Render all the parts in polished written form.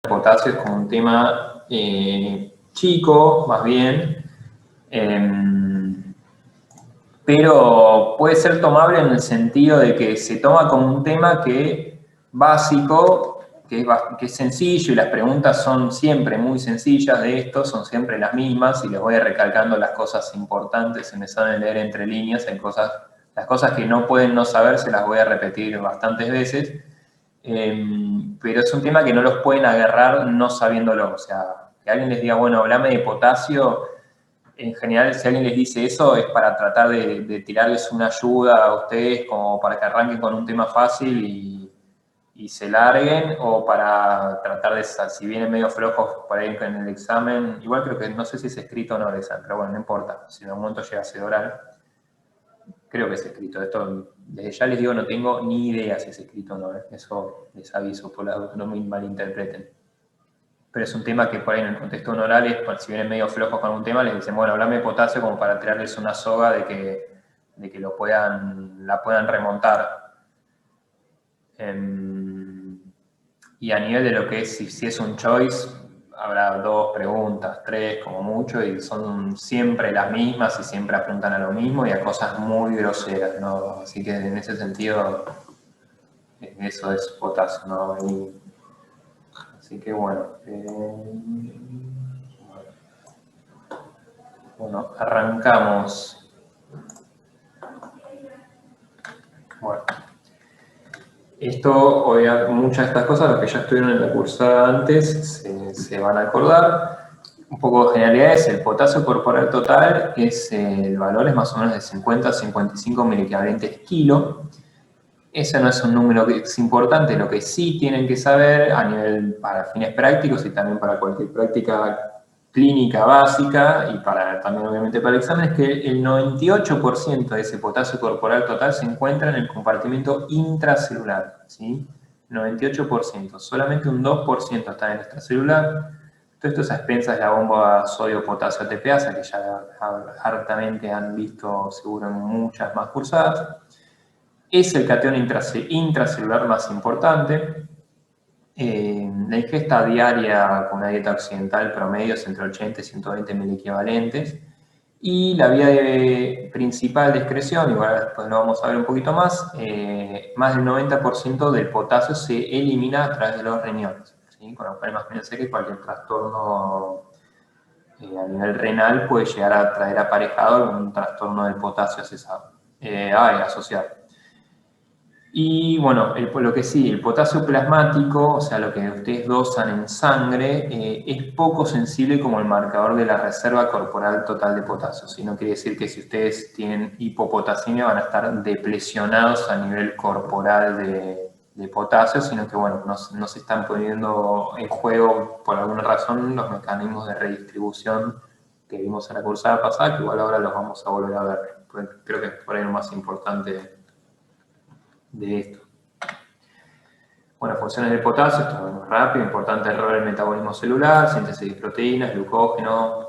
potasio es como un tema chico, más bien, pero puede ser tomable en el sentido de que se toma como un tema básico, que es sencillo, y las preguntas son siempre muy sencillas de esto, son siempre las mismas, y les voy recalcando las cosas importantes, se me saben leer entre líneas, las cosas que no pueden no saber se las voy a repetir bastantes veces, pero es un tema que no los pueden agarrar no sabiéndolo. O sea, que alguien les diga, bueno, hablame de potasio, en general, si alguien les dice eso, es para tratar de tirarles una ayuda a ustedes, como para que arranquen con un tema fácil y se larguen, o para tratar de, si vienen medio flojos por ahí en el examen, igual creo que, no sé si es escrito o no el examen, pero bueno, no importa, si en un momento llega a ser oral, creo que es escrito. Esto, desde ya les digo, no tengo ni idea si es escrito o no. Eso les aviso, por la duda, no me malinterpreten. Pero es un tema que por ahí en el contexto de un oral, si vienen medio flojos con un tema, les dicen, bueno, hablame de potasio como para tirarles una soga de que la puedan remontar. Y a nivel de lo que es, si es un choice, habrá 2 preguntas, 3 como mucho, y son siempre las mismas y siempre apuntan a lo mismo y a cosas muy groseras, ¿no? Así que en ese sentido, eso es potasio, ¿no? Así que bueno. Bueno, arrancamos. Bueno. Esto, muchas de estas cosas, los que ya estuvieron en la cursada antes, se van a acordar. Un poco de generalidades, el potasio corporal total el valor es más o menos de 50 a 55 miliequivalentes kilo. Ese no es un número que es importante, lo que sí tienen que saber a nivel para fines prácticos y también para cualquier práctica clínica básica y también obviamente para el examen, es que el 98% de ese potasio corporal total se encuentra en el compartimento intracelular, ¿sí? 98%, solamente un 2% está en el extracelular. Todo esto es a expensas de la bomba sodio-potasio ATPasa, que ya hartamente han visto seguro en muchas más cursadas. Es el catión intracelular más importante. La ingesta diaria con una dieta occidental promedio es entre 80 y 120 miliequivalentes. Y la vía principal de excreción, igual después lo vamos a ver un poquito más del 90% del potasio se elimina a través de los riñones, ¿sí? Con lo cual imagínense que cualquier trastorno a nivel renal puede llegar a traer aparejado algún trastorno del potasio asociado. Y bueno, lo que sí, el potasio plasmático, o sea, lo que ustedes dosan en sangre, es poco sensible como el marcador de la reserva corporal total de potasio. ¿Sí? No quiere decir que si ustedes tienen hipopotasemia van a estar deplesionados a nivel corporal de potasio, sino que bueno, no se están poniendo en juego por alguna razón los mecanismos de redistribución que vimos en la cursada pasada, que igual ahora los vamos a volver a ver. Creo que es por ahí lo más importante de esto. Bueno, funciones del potasio, esto es muy rápido, importante error del metabolismo celular, síntesis de proteínas, glucógeno,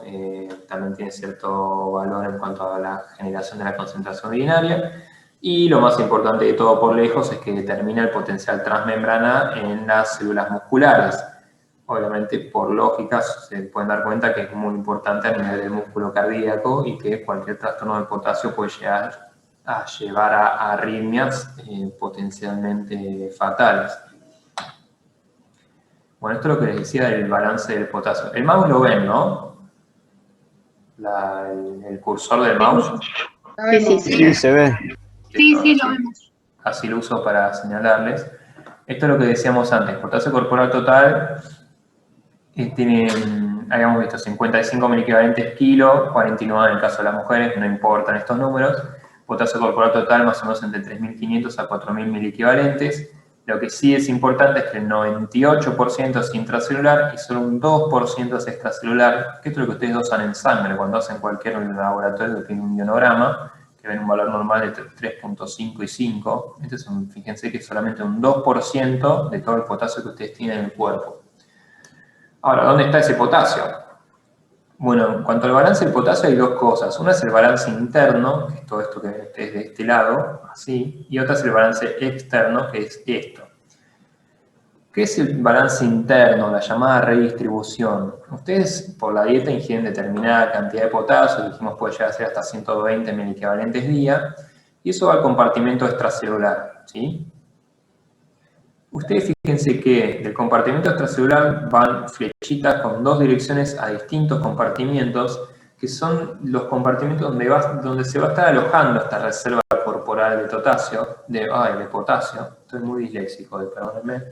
también tiene cierto valor en cuanto a la generación de la concentración urinaria, y lo más importante de todo por lejos es que determina el potencial transmembrana en las células musculares. Obviamente, por lógica, se pueden dar cuenta que es muy importante a nivel del músculo cardíaco y que cualquier trastorno del potasio puede llegar a llevar a arritmias potencialmente fatales. Bueno, esto es lo que les decía del balance del potasio. El mouse lo ven, ¿no? El cursor del mouse. Sí, se ve. Sí, lo vemos. Así lo uso para señalarles. Esto es lo que decíamos antes. Potasio corporal total habíamos visto 55 miliequivalentes kilo, 49 en el caso de las mujeres, no importan estos números. Potasio corporal total más o menos entre 3.500 a 4.000 miliequivalentes. Lo que sí es importante es que el 98% es intracelular y solo un 2% es extracelular, que esto es lo que ustedes dosan en sangre cuando hacen cualquier laboratorio que tiene un ionograma, que ven un valor normal de 3.5 y 5. Fíjense que es solamente un 2% de todo el potasio que ustedes tienen en el cuerpo. Ahora, ¿dónde está ese potasio? Bueno, en cuanto al balance del potasio hay 2 cosas. Una es el balance interno, que es todo esto que es de este lado, así, y otra es el balance externo, que es esto. ¿Qué es el balance interno, la llamada redistribución? Ustedes por la dieta ingieren determinada cantidad de potasio, dijimos puede llegar a ser hasta 120 miliequivalentes día, y eso va al compartimento extracelular, ¿sí? Ustedes fíjense que del compartimento extracelular van flechitas con dos direcciones a distintos compartimientos, que son los compartimentos donde se va a estar alojando esta reserva corporal de potasio, de potasio, estoy muy disléxico, perdónenme.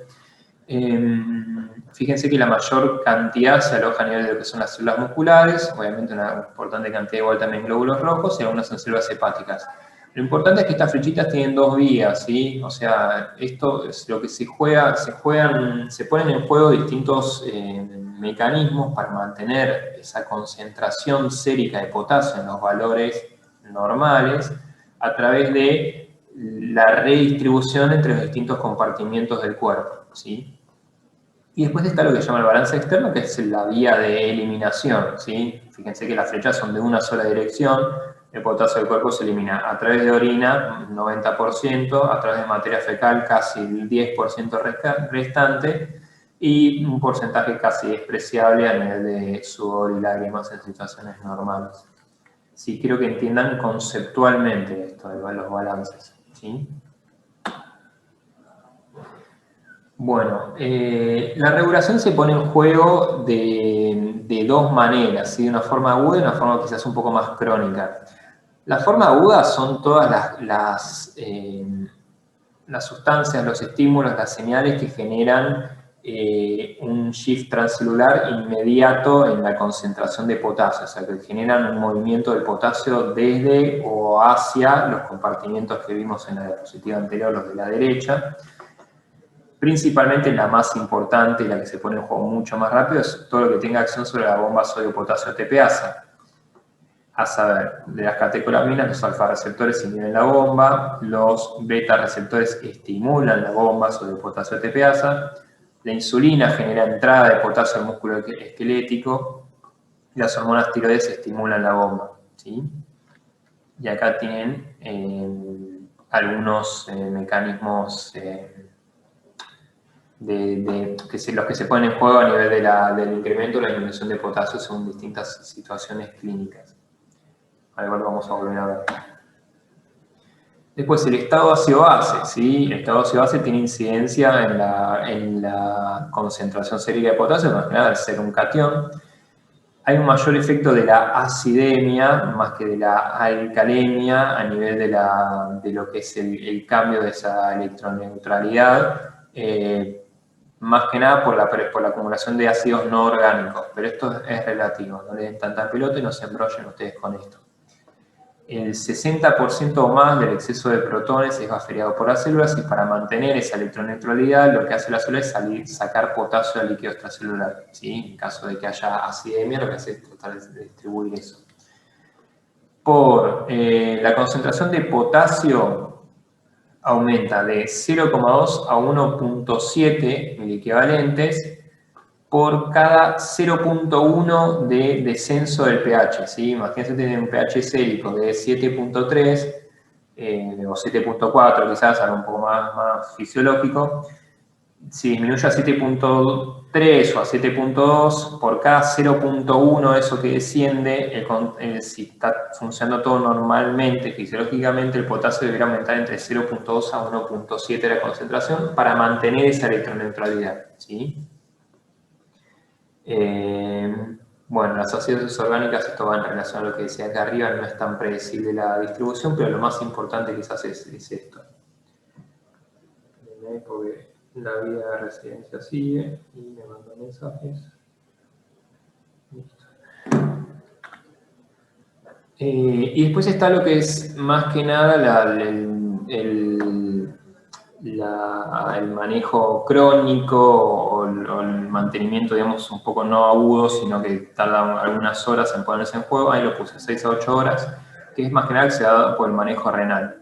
Fíjense que la mayor cantidad se aloja a nivel de lo que son las células musculares, obviamente una importante cantidad igual también en glóbulos rojos y algunas en células hepáticas. Lo importante es que estas flechitas tienen dos vías, ¿sí? O sea, esto es lo que se ponen en juego distintos mecanismos para mantener esa concentración sérica de potasio en los valores normales a través de la redistribución entre los distintos compartimientos del cuerpo, ¿sí? Y después está lo que se llama el balance externo, que es la vía de eliminación, ¿sí? Fíjense que las flechas son de una sola dirección, el potasio del cuerpo se elimina a través de orina, 90%, a través de materia fecal, casi el 10% restante, y un porcentaje casi despreciable a nivel de sudor y lágrimas en situaciones normales. Sí, quiero que entiendan conceptualmente esto de los balances, ¿sí? Bueno, la regulación se pone en juego de dos maneras, ¿sí? De una forma aguda y una forma quizás un poco más crónica. La forma aguda son todas las sustancias, los estímulos, las señales que generan un shift transcelular inmediato en la concentración de potasio, o sea, que generan un movimiento del potasio desde o hacia los compartimentos que vimos en la diapositiva anterior, los de la derecha. Principalmente la más importante y la que se pone en juego mucho más rápido es todo lo que tenga acción sobre la bomba sodio-potasio ATPasa. A saber, de las catecolaminas, los alfa-receptores inhiben la bomba, los beta-receptores estimulan la bomba sodio-potasio ATPasa, la insulina genera entrada de potasio al músculo esquelético, y las hormonas tiroides estimulan la bomba, ¿sí? Y acá tienen algunos mecanismos los que se ponen en juego a nivel del incremento o la disminución de potasio según distintas situaciones clínicas. Ahora vamos a volver a ver. Después el estado ácido-base, ¿sí? El estado ácido-base tiene incidencia en la concentración sérica de potasio, más que nada al ser un catión. Hay un mayor efecto de la acidemia más que de la alcalemia a nivel de lo que es el cambio de esa electroneutralidad. Más que nada por la acumulación de ácidos no orgánicos, pero esto es relativo, no le den tanta pelota y no se embrollen ustedes con esto. El 60% o más del exceso de protones es baferiado por las células y para mantener esa electroneutralidad lo que hace la célula es sacar potasio al líquido extracelular, ¿sí? En caso de que haya acidemia, lo que hace es tratar de distribuir eso. Por la concentración de potasio aumenta de 0,2 a 1,7 miliequivalentes por cada 0,1 de descenso del pH, ¿sí? Imagínense tener un pH sérico de 7,3 o 7,4 quizás, algo un poco más fisiológico. Si disminuye a 7,3 o a 7,2, por cada 0,1 eso que desciende, si está funcionando todo normalmente, fisiológicamente, el potasio debería aumentar entre 0,2 a 1,7 la concentración para mantener esa electroneutralidad, ¿sí? Bueno, las acidosis orgánicas, esto va en relación a lo que decía acá arriba, no es tan predecible la distribución, pero lo más importante quizás es esto. Porque la vida de residencia sigue y me mandan mensajes. Listo. Y después está lo que es más que nada el manejo crónico o el mantenimiento, digamos, un poco no agudo, sino que tarda algunas horas en ponerse en juego. Ahí lo puse 6 a 8 horas, que es más que nada que se da por el manejo renal.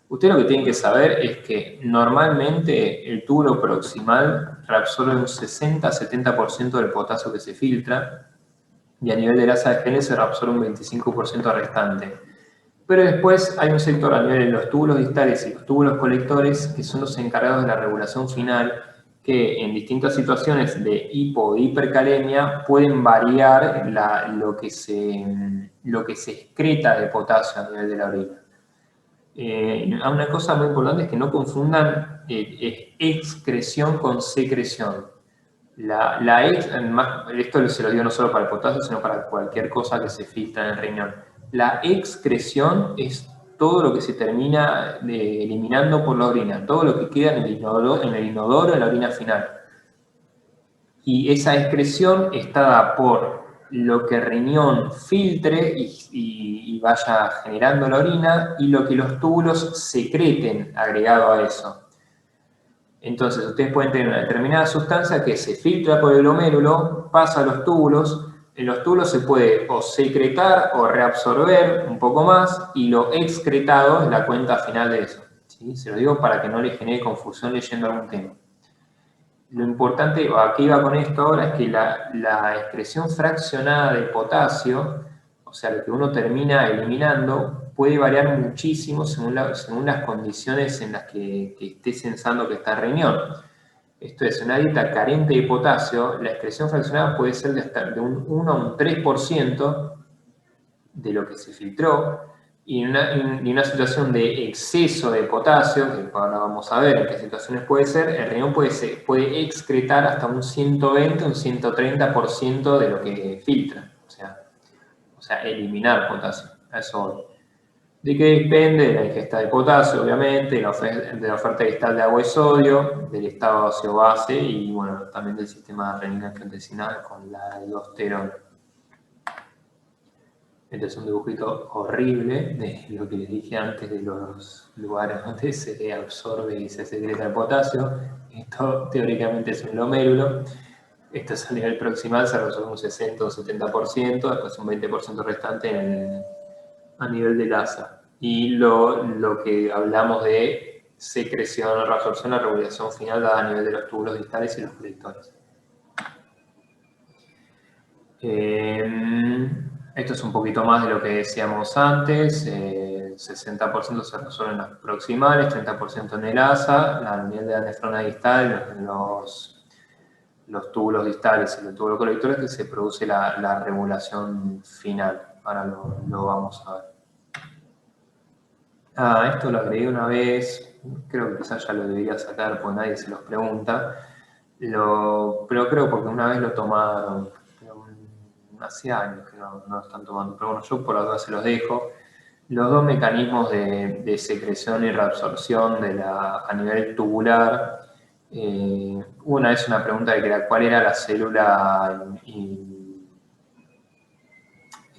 Ustedes lo que tienen que saber es que normalmente el túbulo proximal reabsorbe un 60-70% del potasio que se filtra y a nivel de grasa de genes se reabsorbe un 25% restante. Pero después hay un sector a nivel de los túbulos distales y los túbulos colectores que son los encargados de la regulación final que en distintas situaciones de hipo o de hipercalemia pueden variar lo que se excreta de potasio a nivel de la orina. Una cosa muy importante es que no confundan excreción con secreción. Esto se lo digo no solo para el potasio, sino para cualquier cosa que se filtra en el riñón. La excreción es todo lo que se termina eliminando por la orina, todo lo que queda en el inodoro, en la orina final. Y esa excreción está dada por lo que el riñón filtre y vaya generando la orina y lo que los túbulos secreten agregado a eso. Entonces, ustedes pueden tener una determinada sustancia que se filtra por el glomérulo, pasa a los túbulos, en los túbulos se puede o secretar o reabsorber un poco más y lo excretado es la cuenta final de eso. ¿Sí? Se lo digo para que no les genere confusión leyendo algún tema. Lo importante, a qué iba con esto ahora, es que la excreción fraccionada de potasio, o sea, lo que uno termina eliminando, puede variar muchísimo según las condiciones en las que esté sensando que está el riñón. Esto es, una dieta carente de potasio, la excreción fraccionada puede ser de un 1 a un 3% de lo que se filtró, y una situación de exceso de potasio, que ahora vamos a ver en qué situaciones puede ser, el riñón puede excretar hasta un 120, un 130% de lo que filtra, o sea, eliminar potasio, a eso voy. ¿De qué depende? De la ingesta de potasio, obviamente, de la oferta distal de agua y sodio, del estado ácido-base y, bueno, también del sistema renina-angiotensina con la aldosterona. Este es un dibujito horrible de lo que les dije antes de los lugares donde se absorbe y se secreta el potasio. Esto teóricamente es un glomérulo. Esto es a nivel proximal, se resuelve un 60 o 70%, después un 20% restante a nivel del asa. Y lo que hablamos de secreción, reabsorción, la regulación final dada a nivel de los túbulos distales y los colectores. Esto es un poquito más de lo que decíamos antes, 60% se resuelve en los proximales, 30% en el asa, a nivel de la nefrona distal, los túbulos distales y los túbulos colectores, que se produce la regulación final. Ahora lo vamos a ver. Esto lo agregué una vez, creo que quizás ya lo debería sacar porque nadie se los pregunta, pero creo porque una vez lo tomaron, hace años que no lo están tomando, pero bueno, yo por la duda se los dejo. Los dos mecanismos de secreción y reabsorción a nivel tubular, una es una pregunta que era cuál era la célula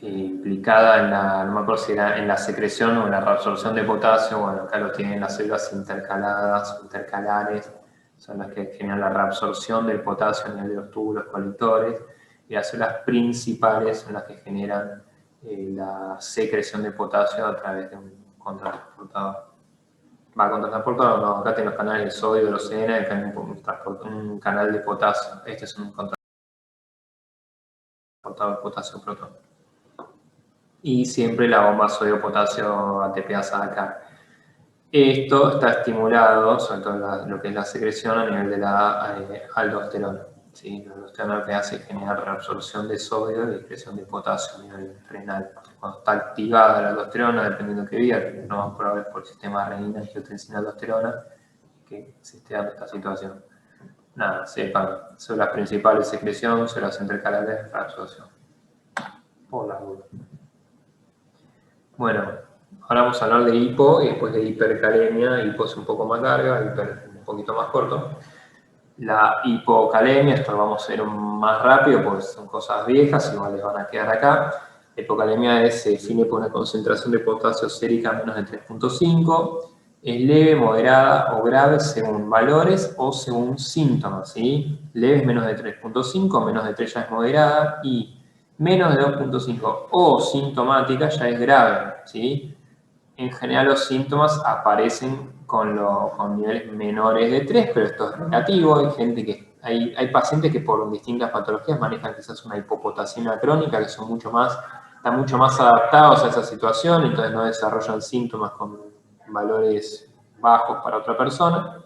implicada no me acuerdo si era en la secreción o en la reabsorción de potasio. Bueno, acá lo tienen las células intercaladas o intercalares, son las que generan la reabsorción del potasio a nivel de los túbulos colectores, y las células principales son las que generan la secreción de potasio a través de un contratransportador. Contratransportador no, acá tengo los canales de sodio, de los CN, acá hay un canal de potasio. Este es un contratransportador de potasio-protón. Y siempre la bomba sodio-potasio ATPasa acá. Esto está estimulado, sobre todo lo que es la secreción a nivel de la aldosterona. ¿Sí? La aldosterona lo que hace es generar reabsorción de sodio y excreción de potasio a nivel renal. Cuando está activada la aldosterona, dependiendo de qué vía, no vamos a ver por el sistema renina-angiotensina-aldosterona, que se esté dando esta situación. Nada, sepan, células principales secreción, células intercalares reabsorción. Por la duda. Bueno, ahora vamos a hablar de hipo y después de hipercalemia. Hipo es un poco más larga, hiper un poquito más corto. La hipocalemia, esto lo vamos a hacer más rápido porque son cosas viejas, igual les van a quedar acá. La hipocalemia se define por una concentración de potasio sérica menos de 3.5. Es leve, moderada o grave según valores o según síntomas, ¿sí? Leve es menos de 3.5, menos de 3 ya es moderada, y menos de 2.5 o sintomática ya es grave, ¿sí? En general los síntomas aparecen con niveles menores de 3, pero esto es relativo. Hay pacientes que por distintas patologías manejan quizás una hipopotasemia crónica, que están mucho más adaptados a esa situación, entonces no desarrollan síntomas con valores bajos para otra persona.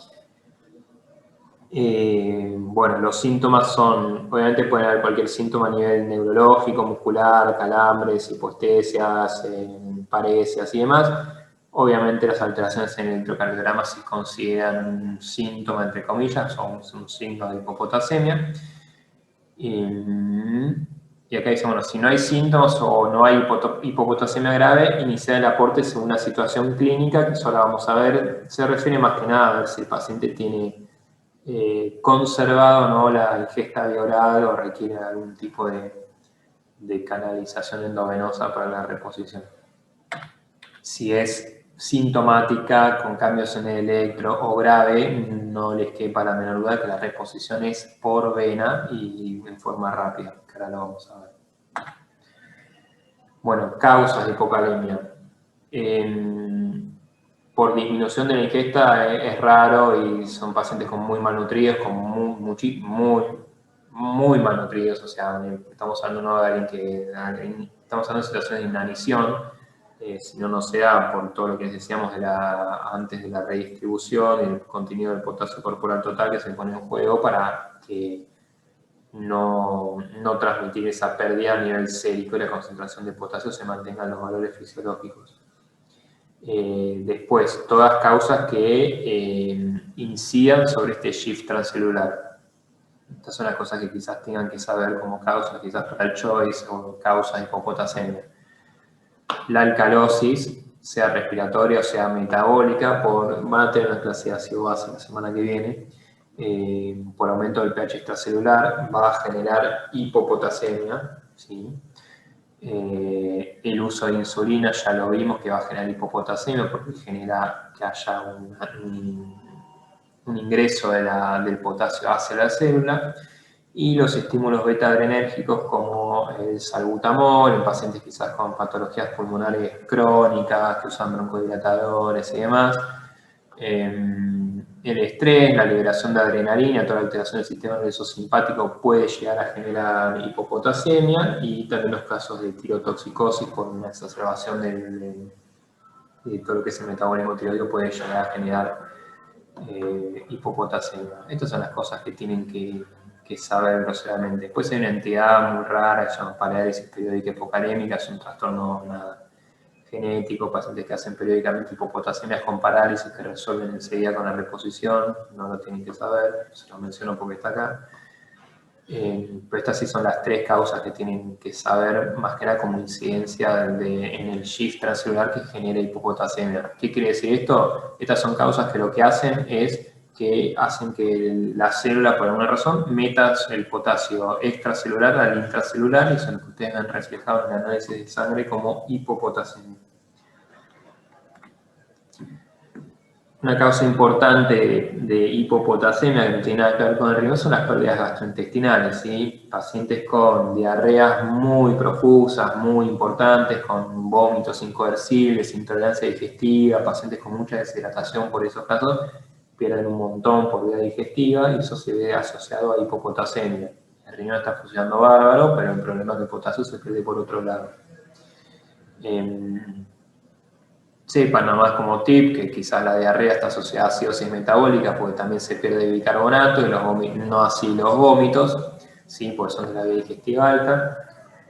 Bueno, los síntomas son, obviamente pueden haber cualquier síntoma a nivel neurológico, muscular, calambres, hipostesias, parecias y demás. Obviamente las alteraciones en el electrocardiograma se consideran un síntoma, entre comillas, son un signo de hipopotasemia. Y acá dice, bueno, si no hay síntomas o no hay hipopotasemia grave, iniciar el aporte según una situación clínica, que eso la vamos a ver, se refiere más que nada a ver si el paciente tiene conservado o no la ingesta bioral o requiere algún tipo de canalización endovenosa para la reposición. Si es sintomática, con cambios en el electro o grave, no les quepa la menor duda que la reposición es por vena y en forma rápida, que ahora lo vamos a ver. Bueno, causas de hipocalemia. Por disminución de la ingesta es raro y son pacientes muy malnutridos, muy malnutridos, o sea, estamos hablando de alguien que, estamos hablando de situaciones de inanición, si no se da por todo lo que decíamos antes de la redistribución y el contenido del potasio corporal total que se pone en juego para que no transmitir esa pérdida a nivel sérico y la concentración de potasio se mantenga en los valores fisiológicos. Después, todas causas que incidan sobre este shift transcelular. Estas son las cosas que quizás tengan que saber como causas, quizás para el choice o causas de hipopotasemia. La alcalosis, sea respiratoria o sea metabólica, van a tener una clase de ácido base la semana que viene, por aumento del pH extracelular, va a generar hipopotasemia, ¿sí? El uso de insulina ya lo vimos que va a generar hipopotasemia porque genera que haya un ingreso del potasio hacia la célula, y los estímulos beta-adrenérgicos como el salbutamol en pacientes quizás con patologías pulmonares crónicas que usan broncodilatadores y demás. El estrés, la liberación de adrenalina, toda la alteración del sistema nervioso simpático puede llegar a generar hipopotasemia, y también los casos de tirotoxicosis por una exacerbación de todo lo que es el metabolismo tiroideo puede llegar a generar hipopotasemia. Estas son las cosas que tienen que saber groseramente. Después hay una entidad muy rara que se llama parálisis periódica hipocalémica, es un trastorno genético, pacientes que hacen periódicamente hipopotasemias con parálisis que resuelven enseguida con la reposición, no lo tienen que saber, se lo menciono porque está acá. Pero estas sí son las tres causas que tienen que saber, más que nada como incidencia en el shift transcelular que genera hipopotasemia. ¿Qué quiere decir esto? Estas son causas que lo que hacen es que hacen que la célula, por alguna razón, meta el potasio extracelular al intracelular, y eso es lo que ustedes ven reflejado en el análisis de sangre como hipopotasemia. Una causa importante de hipopotasemia que no tiene nada que ver con el riñón son las pérdidas gastrointestinales, ¿sí? Pacientes con diarreas muy profusas, muy importantes, con vómitos incoercibles, intolerancia digestiva, pacientes con mucha deshidratación, por esos casos pierden un montón por vía digestiva y eso se ve asociado a hipopotasemia. El riñón está funcionando bárbaro, pero el problema es que el potasio se pierde por otro lado. Sepan nada más como tip que quizás la diarrea está asociada a acidosis metabólica porque también se pierde bicarbonato, y no así los vómitos, ¿sí? Porque son de la vía digestiva alta.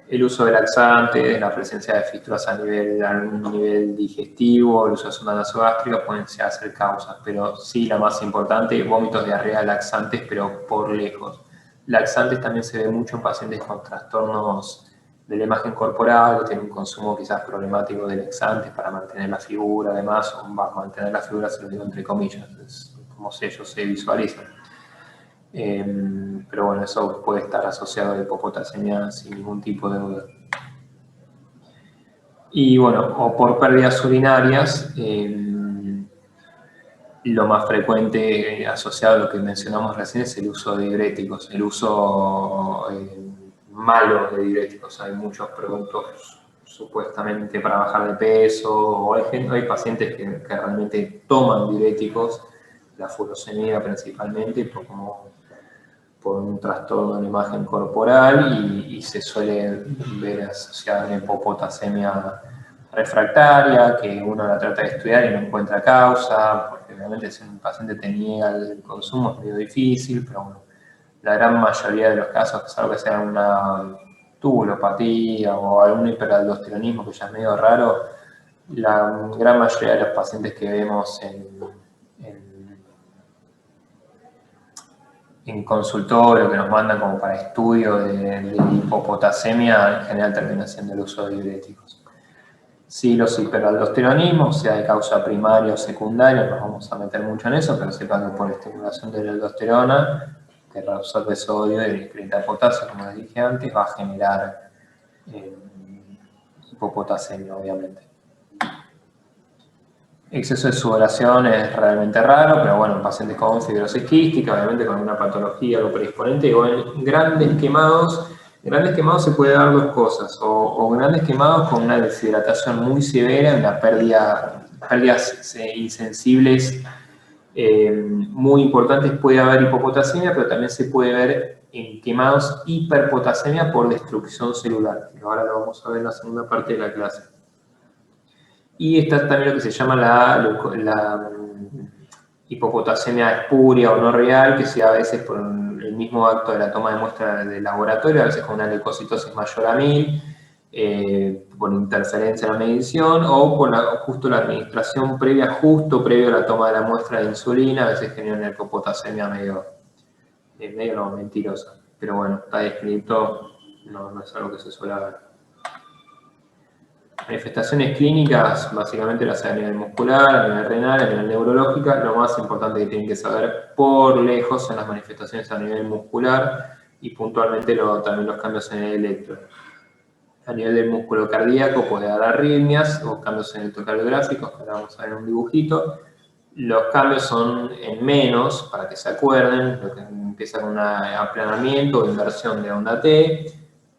El uso de laxantes, la presencia de fístulas a algún nivel digestivo, el uso de sonda nasogástrica pueden ser causas, pero sí la más importante, vómitos, diarrea, laxantes, pero por lejos. Laxantes también se ve mucho en pacientes con trastornos de la imagen corporal, que tienen un consumo quizás problemático de laxantes para mantener la figura, además, o mantener la figura, se lo digo entre comillas, es como si ellos se visualizan. Pero bueno, eso puede estar asociado a hipopotasemia sin ningún tipo de duda. Y bueno, o por pérdidas urinarias, lo más frecuente asociado a lo que mencionamos recién es el uso de diuréticos, el uso malo de diuréticos. Hay muchos productos supuestamente para bajar de peso, o hay pacientes que realmente toman diuréticos, la furosemida principalmente, por un trastorno de la imagen corporal, y se suele ver asociada a una hipopotasemia refractaria, que uno la trata de estudiar y no encuentra causa, porque obviamente si un paciente te niega el consumo es medio difícil, pero bueno, la gran mayoría de los casos, salvo que sea una tubulopatía o algún hiperaldosteronismo que ya es medio raro, la gran mayoría de los pacientes que vemos en consultorio, que nos mandan como para estudio de hipopotasemia, en general termina siendo el uso de diuréticos. Si los hiperaldosteronismos, sea de causa primaria o secundaria, no vamos a meter mucho en eso, pero sepan que por estimulación de la aldosterona, que reabsorbe sodio y excreta potasio, como les dije antes, va a generar hipopotasemia, obviamente. Exceso de sudoración es realmente raro, pero bueno, en pacientes con fibrosis quística, obviamente con una patología o predisponente, o en grandes quemados se puede dar dos cosas, o grandes quemados con una deshidratación muy severa, una pérdidas insensibles muy importantes, puede haber hipopotasemia, pero también se puede ver en quemados hiperpotasemia por destrucción celular, que ahora lo vamos a ver en la segunda parte de la clase. Y está también lo que se llama la hipopotasemia espuria o no real, que se da a veces por el mismo acto de la toma de muestra del laboratorio, a veces con una leucocitosis mayor a 1000, por interferencia en la medición, o por justo la administración previa, justo previo a la toma de la muestra de insulina, a veces genera una hipopotasemia medio no, mentirosa. Pero bueno, está descrito, no es algo que se suele ver. Manifestaciones clínicas, básicamente las hay a nivel muscular, a nivel renal, a nivel neurológica. Lo más importante que tienen que saber por lejos son las manifestaciones a nivel muscular y puntualmente también los cambios en el electro. A nivel del músculo cardíaco puede dar arritmias o cambios en electrocardiográficos, que ahora vamos a ver en un dibujito. Los cambios son en menos, para que se acuerden, lo que empieza con un aplanamiento o inversión de onda T,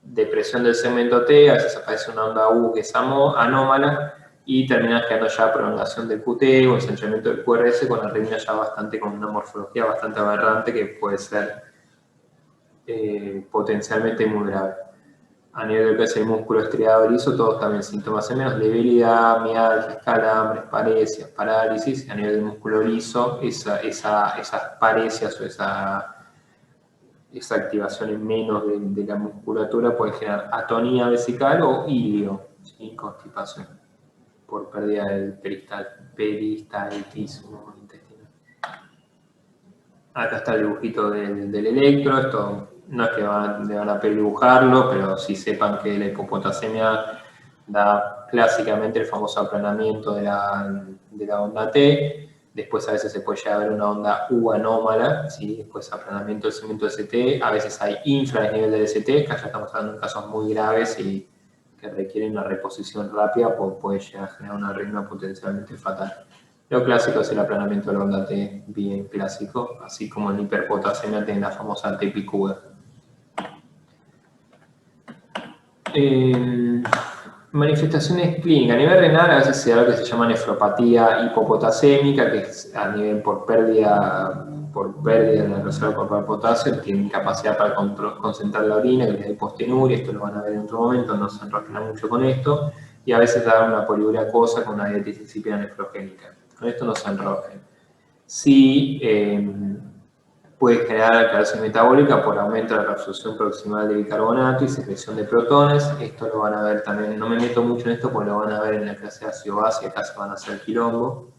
depresión del segmento T, a veces aparece una onda U que es anómala y termina quedando ya prolongación del QT o ensanchamiento del QRS con arritmia ya con una morfología bastante aberrante que puede ser potencialmente muy grave. A nivel de lo que es el músculo estriado liso, todos también síntomas en menos, debilidad, mialgias, calambres, paresias, parálisis. A nivel del músculo liso, esas paresias o esa activación en menos de la musculatura puede generar atonía vesical o ilio, ¿sí? Constipación por pérdida del peristaltismo intestinal. Acá está el dibujito del electro. Esto no es que le van a pedir dibujarlo, pero sí sepan que la hipopotasemia da clásicamente el famoso aplanamiento de la onda T. Después a veces se puede llegar a ver una onda U anómala, ¿sí? Después aplanamiento del segmento ST, a veces hay infradesnivel del ST, que ya estamos hablando de casos muy graves y que requieren una reposición rápida, puede llegar a generar una arritmia potencialmente fatal. Lo clásico es el aplanamiento de la onda T, bien clásico, así como en hiperpotasemia tiene la famosa T picuda. Manifestaciones clínicas. A nivel renal a veces se da lo que se llama nefropatía hipopotasémica, que es a nivel por pérdida de la reserva corporal de potasio, tiene incapacidad para concentrar la orina, que es la hipostenuria, esto lo van a ver en otro momento, no se enroscan mucho con esto, y a veces da una poliuria aquosa con una diabetes insípida nefrogénica. Con esto no se enrosquen. Sí, puede generar alcalosis metabólica por aumento de la reabsorción proximal de bicarbonato y secreción de protones. Esto lo van a ver también, no me meto mucho en esto porque lo van a ver en la clase de ácido base, acá se van a hacer quilombo.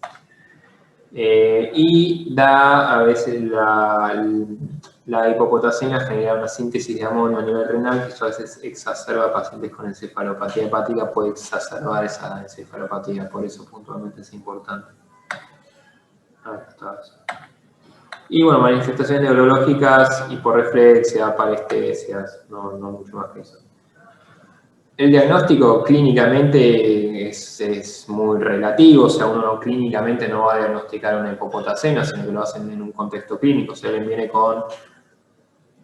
Y da a veces la hipopotasemia genera una síntesis de amonio a nivel renal, que eso a veces exacerba a pacientes con encefalopatía hepática, puede exacerbar esa encefalopatía, por eso puntualmente es importante. Ahí está. Y bueno, manifestaciones neurológicas, hiporreflexia, parestesias, no mucho más que eso. El diagnóstico clínicamente es muy relativo, o sea, uno clínicamente no va a diagnosticar una hipopotasemia, sino que lo hacen en un contexto clínico. Si alguien viene con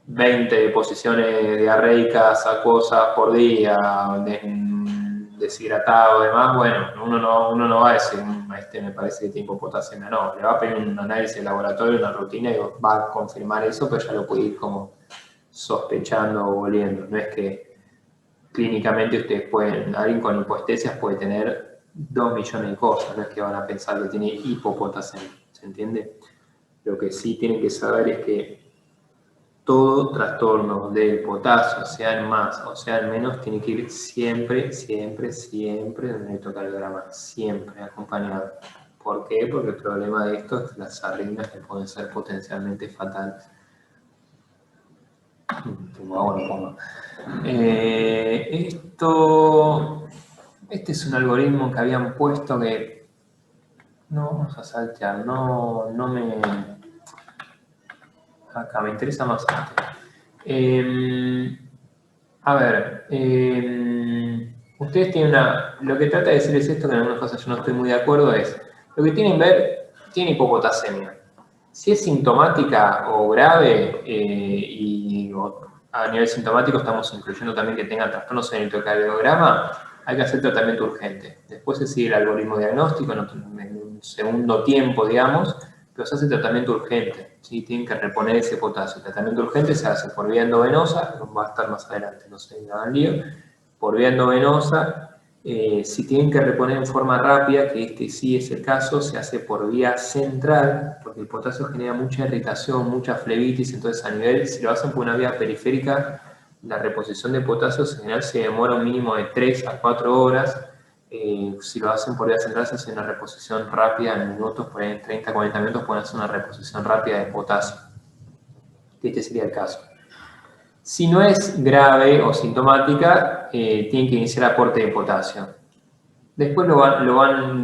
20 posiciones diarreicas, acuosas por día, deshidratado y demás, bueno, uno no va a decir, me parece que tiene hipopotasemia, no, le va a pedir un análisis de laboratorio, una rutina y va a confirmar eso, pero ya lo puede ir como sospechando o oliendo. No es que clínicamente ustedes alguien con hipoestesias puede tener 2 millones de cosas, no es que van a pensar que tiene hipopotasemia, ¿sí? ¿se entiende? Lo que sí tienen que saber es que todo trastorno del potasio, sea en más o sea en menos, tiene que ir siempre, siempre, siempre en el electrocardiograma, siempre acompañado. ¿Por qué? Porque el problema de esto es que las arritmias que pueden ser potencialmente fatales. Este es un algoritmo que habían puesto que no vamos a saltear, no me... Acá me interesa más este. A ver, ustedes tienen lo que trata de decir es esto, que en algunas cosas yo no estoy muy de acuerdo, es, lo que tienen que ver, tiene hipopotasemia. Si es sintomática o grave, a nivel sintomático estamos incluyendo también que tengan trastornos en el electrocardiograma, hay que hacer tratamiento urgente. Después se sigue el algoritmo diagnóstico en un segundo tiempo, digamos, pero se hace tratamiento urgente, ¿sí? Tienen que reponer ese potasio. El tratamiento urgente se hace por vía endovenosa, va a estar más adelante, no sé, hagan lío, por vía endovenosa. Si tienen que reponer en forma rápida, que este sí es el caso, se hace por vía central, porque el potasio genera mucha irritación, mucha flebitis, entonces a nivel, si lo hacen por una vía periférica, la reposición de potasio en general se demora un mínimo de 3 a 4 horas. Si lo hacen por vía central, se hace una reposición rápida en minutos, por ahí en 30 40 minutos pueden hacer una reposición rápida de potasio. Este sería el caso. Si no es grave o sintomática, tienen que iniciar aporte de potasio. Después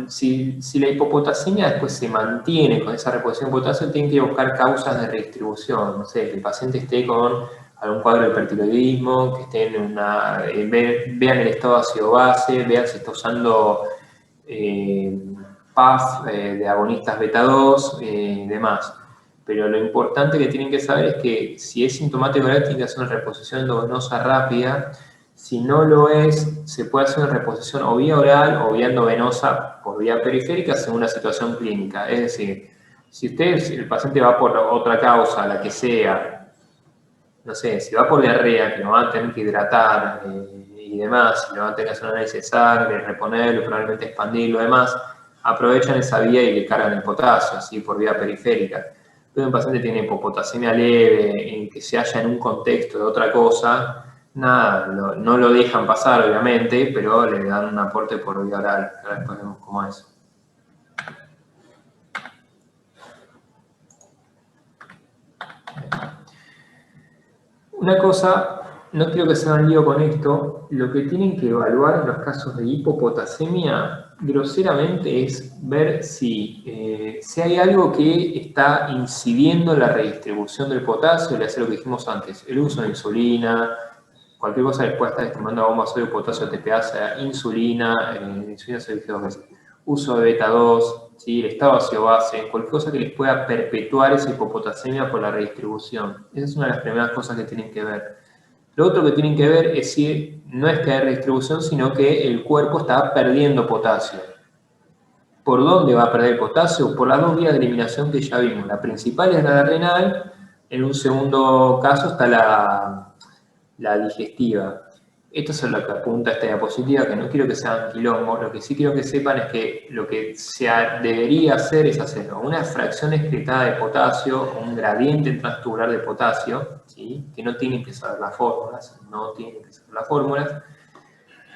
si la hipopotasemia después se mantiene con esa reposición de potasio, tienen que buscar causas de redistribución. No sé, que el paciente esté con algún cuadro de hipertiroidismo, que esté en vean el estado ácido-base, vean si está usando PAF de agonistas beta-2 y demás. Pero lo importante que tienen que saber es que si es sintomático grave, tienen que hacer una reposición endovenosa rápida. Si no lo es, se puede hacer una reposición o vía oral o vía endovenosa por vía periférica según la situación clínica. Es decir, si el paciente va por otra causa, la que sea, no sé, si va por diarrea, que lo van a tener que hidratar y demás, si lo van a tener que hacer un análisis de sangre, reponerlo, probablemente expandirlo y demás, aprovechan esa vía y le cargan el potasio, así por vía periférica. Pero un paciente tiene hipopotasemia leve, en que se halla en un contexto de otra cosa, nada, no lo dejan pasar obviamente, pero le dan un aporte por vía oral. Ahora después vemos cómo es. Una cosa, no quiero que se hagan lío con esto, lo que tienen que evaluar en los casos de hipopotasemia, groseramente, es ver si hay algo que está incidiendo en la redistribución del potasio, le hace lo que dijimos antes, el uso de insulina, cualquier cosa que pueda estar estimando a bomba sodio, potasio, TPA, sea insulina, insulina se dice 2 veces, uso de beta-2, ¿sí? El estado ácido-base, cualquier cosa que les pueda perpetuar esa hipopotasemia por la redistribución. Esa es una de las primeras cosas que tienen que ver. Lo otro que tienen que ver es si no es que hay redistribución, sino que el cuerpo está perdiendo potasio. ¿Por dónde va a perder potasio? Por las dos vías de eliminación que ya vimos. La principal es la renal, en un segundo caso está la digestiva. Esto es lo que apunta esta diapositiva, que no quiero que sean quilombos, lo que sí quiero que sepan es que lo que debería hacer es hacer una fracción excretada de potasio o un gradiente transtubular de potasio, ¿sí? Que no tienen que saber las fórmulas,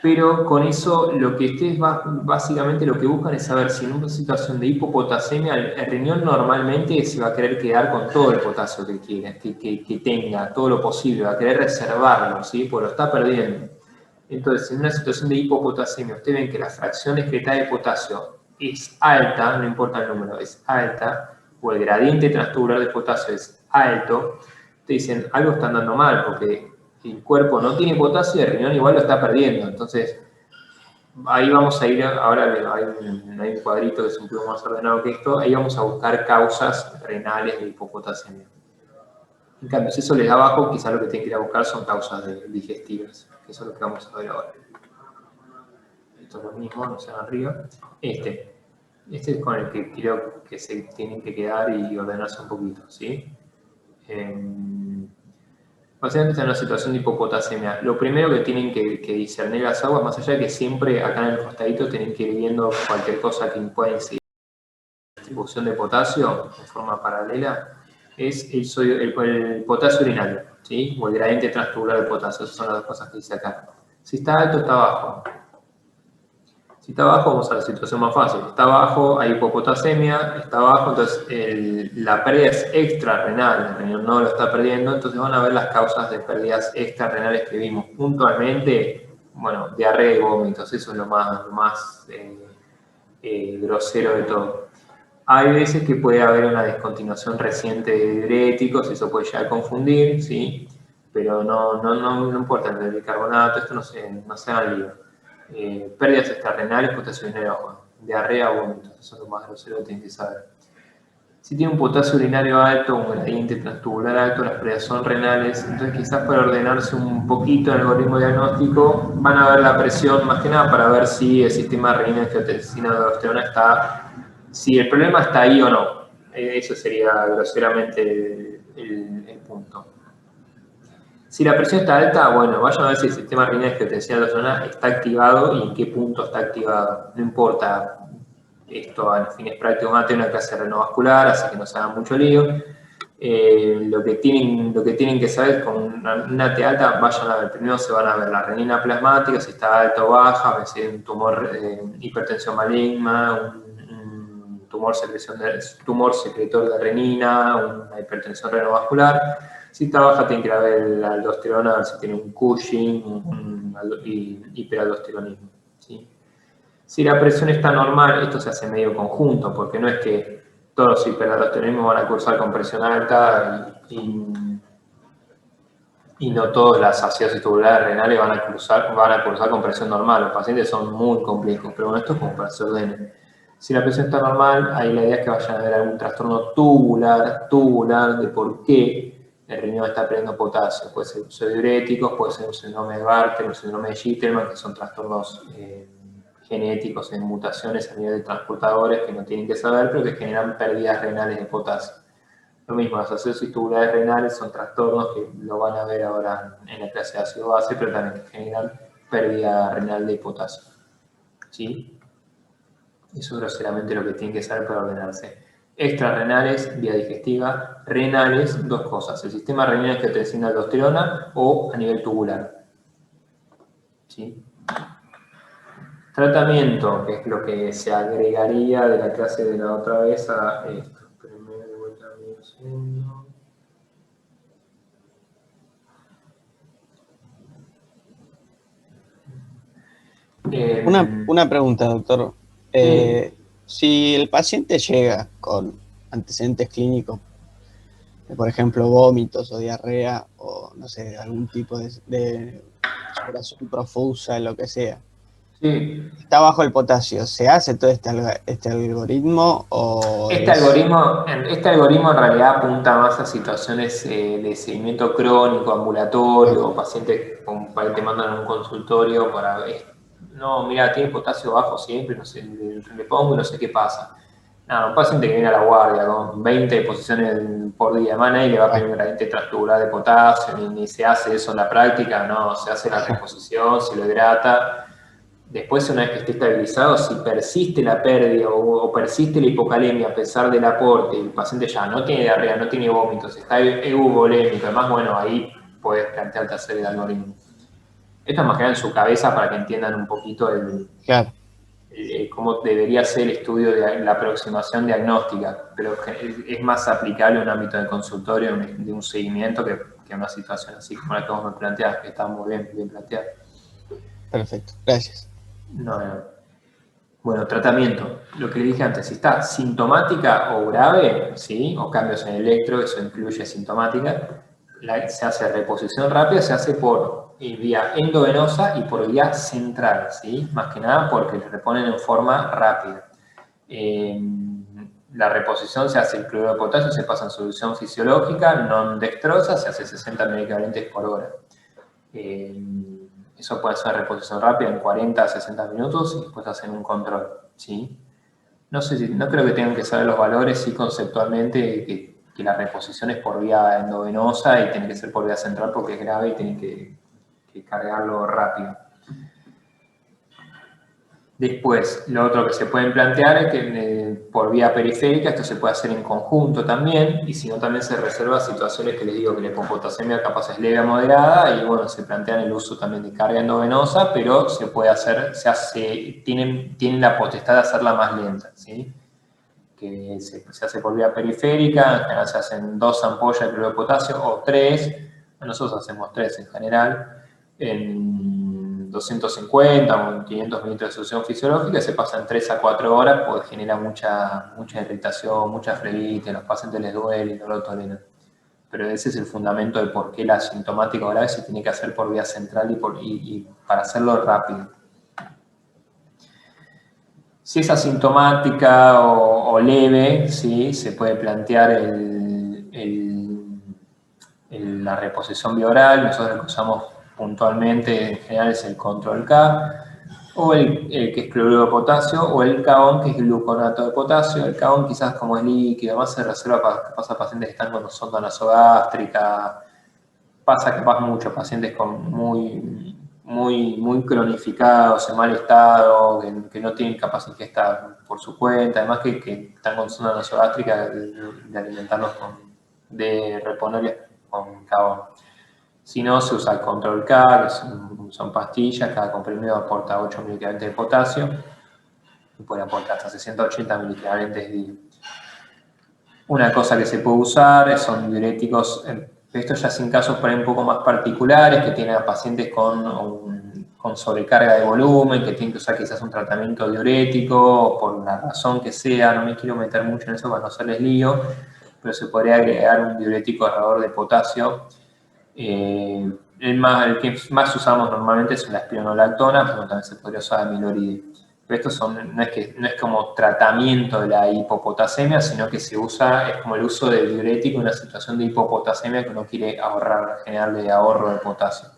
pero con eso lo que ustedes básicamente lo que buscan es saber si en una situación de hipopotasemia el riñón normalmente se va a querer quedar con todo el potasio que quiera, que tenga, todo lo posible, va a querer reservarlo, ¿sí? Porque lo está perdiendo. Entonces, en una situación de hipopotasemia, ustedes ven que la fracción excretada de potasio es alta, no importa el número, es alta, o el gradiente transtubular de potasio es alto, ustedes dicen, algo está andando mal, porque el cuerpo no tiene potasio y el riñón igual lo está perdiendo. Entonces, ahí vamos a ir, ahora hay un cuadrito que es un poco más ordenado que esto, ahí vamos a buscar causas renales de hipopotasemia. En cambio, si eso les da abajo, quizás lo que tienen que ir a buscar son causas digestivas, que eso es lo que vamos a ver ahora. Esto es lo mismo, no se van arriba. Este es con el que creo que se tienen que quedar y ordenarse un poquito, ¿sí? Básicamente está en una situación de hipopotasemia. Lo primero que tienen que discernir las aguas, más allá de que siempre acá en el costadito tienen que ir viendo cualquier cosa que pueda incidir distribución de potasio en forma paralela es el potasio urinario, ¿sí? O el gradiente transtubular de potasio. Esas son las dos cosas que dice acá. Si está alto, está bajo. Si está bajo, vamos a la situación más fácil. Está bajo, hay hipopotasemia, está bajo, entonces la pérdida es extrarrenal, el riñón no lo está perdiendo, entonces van a ver las causas de pérdidas extrarrenales que vimos puntualmente. Bueno, diarrea y vómitos, eso es lo más grosero de todo. Hay veces que puede haber una descontinuación reciente de diuréticos, eso puede llegar a confundir, ¿sí? Pero no importa el bicarbonato, esto no se haga lío. Pérdidas extrarrenales, potasio urinario bajo, diarrea o vómitos, eso es lo más grosero que tienen que saber. Si tiene un potasio urinario alto, un gradiente transtubular alto, las pérdidas son renales, entonces quizás para ordenarse un poquito el algoritmo diagnóstico, van a ver la presión más que nada para ver si el sistema renina-angiotensina-aldosterona está, si el problema está ahí o no. Eso sería groseramente el punto. Si la presión está alta, bueno, vayan a ver si el sistema renina-angiotensina-aldosterona está activado y en qué punto está activado. No importa, esto a fines prácticos van a tener una clase renovascular, así que no se hagan mucho lío. Lo que tienen que saber con una T alta, vayan a ver, primero se van a ver la renina plasmática, si está alta o baja, si hay un tumor, hipertensión maligna, un tumor secretor de renina, una hipertensión renovascular. Si está baja, tienen que ir a ver la aldosterona, a ver si tiene un Cushing, un hiperaldosteronismo, ¿sí? Si la presión está normal, esto se hace medio conjunto, porque no es que todos los hiperaldosteronismos van a cursar con presión alta y no todas las acidosis tubulares renales van a cursar con presión normal. Los pacientes son muy complejos, pero bueno, esto es como para que se ordenen. Si la presión está normal, ahí la idea es que vayan a ver algún trastorno tubular de por qué el riñón está perdiendo potasio. Puede ser uso de diuréticos, puede ser un síndrome de Bartter, un síndrome de Gitterman, que son trastornos genéticos en mutaciones a nivel de transportadores que no tienen que saber, pero que generan pérdidas renales de potasio. Lo mismo, las acidosis tubulares renales son trastornos que lo van a ver ahora en la clase de ácido base, pero también que generan pérdida renal de potasio. ¿Sí? Eso es groseramente lo que tienen que saber para ordenarse. Extrarrenales, vía digestiva, renales, dos cosas. El sistema renal que te designa aldosterona o a nivel tubular. ¿Sí? Tratamiento, que es lo que se agregaría de la clase de la otra vez a esto. Primero de vuelta a segundo. Una pregunta, doctor. Si el paciente llega con antecedentes clínicos, por ejemplo, vómitos o diarrea, o no sé, algún tipo de sudoración profusa, lo que sea, Sí. está bajo el potasio, ¿se hace todo este algoritmo o Este algoritmo en realidad apunta más a situaciones de seguimiento crónico, ambulatorio, pacientes que te mandan a un consultorio para ver, no, mira, tiene potasio bajo siempre, no sé, le pongo y no sé qué pasa. No, un paciente que viene a la guardia con 20 deposiciones por día, más nadie le va a pedir un gradiente transtubular de potasio, ni se hace eso en la práctica, no, se hace la reposición, se lo hidrata. Después, una vez que esté estabilizado, si persiste la pérdida o persiste la hipocalemia a pesar del aporte, el paciente ya no tiene diarrea, no tiene vómitos, está euvolémico, además, bueno, ahí puedes plantearte hacer el algoritmo. Esto es más que nada en su cabeza para que entiendan un poquito cómo debería ser el estudio de la aproximación diagnóstica, pero es más aplicable a un ámbito de consultorio, de un seguimiento, que una situación así como la que vos me planteás, que está muy bien planteada. Perfecto, gracias. No. Bueno, tratamiento. Lo que le dije antes, si está sintomática o grave, ¿sí? O cambios en electro, eso incluye sintomática, se hace reposición rápida, se hace por vía endovenosa y por vía central, ¿sí? Más que nada porque le reponen en forma rápida. La reposición se hace el cloruro de potasio, se pasa en solución fisiológica, non dextrosa, se hace 60 milicavalentes por hora. Eso puede ser reposición rápida en 40 a 60 minutos y después hacen un control, ¿sí? No creo que tengan que saber los valores, sí, conceptualmente, que la reposición es por vía endovenosa y tiene que ser por vía central porque es grave y tienen que cargarlo rápido. Después, lo otro que se pueden plantear es que por vía periférica esto se puede hacer en conjunto también, y si no también se reserva situaciones que les digo que la hipopotasemia capaz es leve a moderada, y bueno, se plantean el uso también de carga endovenosa, pero se puede hacer, tienen la potestad de hacerla más lenta, ¿sí? Que se hace por vía periférica, en general se hacen 2 ampollas de cloruro de potasio o 3, nosotros hacemos 3 en general, en 250 o en 500 mililitros de solución fisiológica, se pasan 3 a 4 horas, porque genera mucha irritación, mucha flebitis, a los pacientes les duele y no lo toleran. Pero ese es el fundamento de por qué la asintomática grave se tiene que hacer por vía central y para hacerlo rápido. Si es asintomática o leve, ¿sí? Se puede plantear la reposición bioral. Nosotros lo que usamos puntualmente en general es el control K, o el que es cloruro de potasio, o el K-ON, que es gluconato de potasio. El K-ON quizás como es líquido, además se reserva para pacientes que están con sonda nasogástrica, pasa capaz mucho, pacientes con muy cronificados, en mal estado, que no tienen capacidad de ingesta por su cuenta, además que están con sonda nasogástrica de alimentarlos de reponerles con K-ON. Si no, se usa el control K, que son pastillas, cada comprimido aporta 8 miliequivalentes de potasio, y puede aportar hasta 680 miliequivalentes de... Una cosa que se puede usar son diuréticos, esto ya sin casos por ahí un poco más particulares, que tienen a pacientes con sobrecarga de volumen, que tienen que usar quizás un tratamiento diurético, por la razón que sea, no me quiero meter mucho en eso para no hacerles lío, pero se podría agregar un diurético ahorrador de potasio. El que más usamos normalmente es la espironolactona, pero también se podría usar amiloride. Pero esto no es como tratamiento de la hipopotasemia, sino que se usa, es como el uso de diurético en una situación de hipopotasemia que uno quiere ahorrar, generarle ahorro de potasio.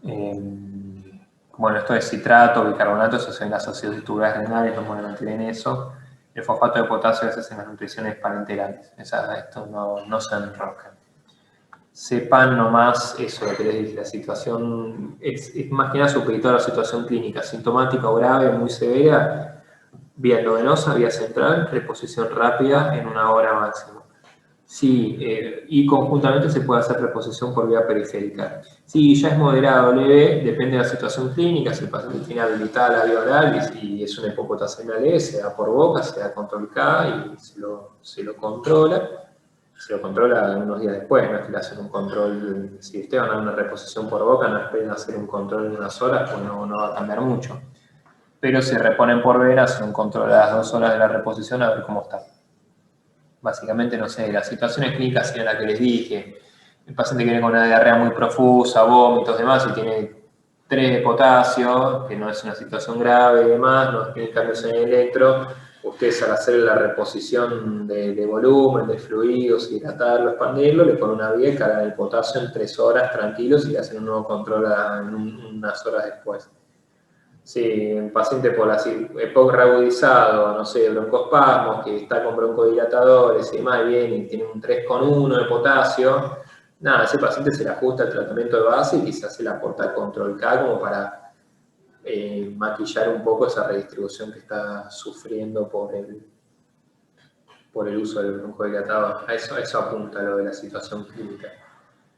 Bueno, esto de citrato, bicarbonato, eso se ven asociados a tubulas renales, no pueden mantener en eso. El fosfato de potasio a veces en las nutriciones parenterales. Esto no se enrosca. Sepan nomás eso, lo que les dije, la situación es más que nada superior a la situación clínica, sintomática o grave, muy severa, vía endovenosa, vía central, reposición rápida en 1 hora máximo. Sí, y conjuntamente se puede hacer reposición por vía periférica. Si ya es moderado o leve, depende de la situación clínica, si el paciente tiene habilitada la vía oral y es una hipopotasemia leve, se da por boca, se da control K y se lo controla. Se lo controla unos días después, no es que le hacen un control, si ustedes van a dar una reposición por boca, no esperen hacer un control en unas horas, pues no va a cambiar mucho. Pero si reponen por vena, hacen un control a las 2 horas de la reposición a ver cómo está. Básicamente, no sé, las situaciones clínicas eran las que les dije, el paciente que viene con una diarrea muy profusa, vómitos, demás, y tiene 3 de potasio, que no es una situación grave y demás, no tiene cambios en el electro, ustedes al hacer la reposición de volumen, de fluidos, hidratarlo, expandirlo, le ponen una vía, cargan el potasio en 3 horas tranquilos y le hacen un nuevo control unas horas después. Si un paciente por así, EPOC reagudizado, no sé, broncoespasmos, que está con broncodilatadores y demás, bien, y tiene un 3,1 de potasio, nada, ese paciente se le ajusta el tratamiento de base y quizás se le aporta control K como para maquillar un poco esa redistribución que está sufriendo por el uso del broncodilatador. A eso apunta lo de la situación clínica.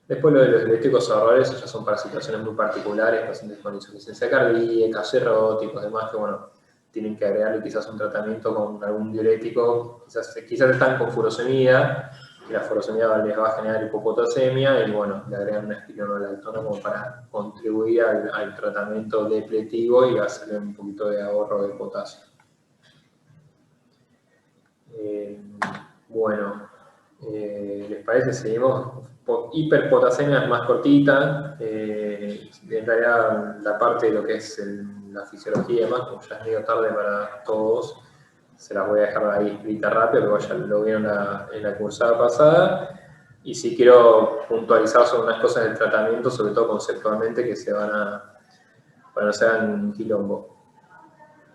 Después lo de los diuréticos ahorradores ya son para situaciones muy particulares, pacientes con insuficiencia cardíaca, cirróticos, demás, que bueno, tienen que agregarle quizás un tratamiento con algún diurético, quizás están con furosemida, que la furosemida les va a generar hipopotasemia, y bueno, le agregan una espironolactona como para contribuir al tratamiento depresivo y hacerle un poquito de ahorro de potasio. Bueno, ¿les parece? Seguimos. Hiperpotasemia es más cortita, en realidad la parte de lo que es la fisiología y demás, como ya es medio tarde para todos, se las voy a dejar ahí escrita rápido, pero ya lo vieron en la cursada pasada, y sí quiero puntualizar sobre unas cosas del tratamiento, sobre todo conceptualmente, que para no se hagan un quilombo.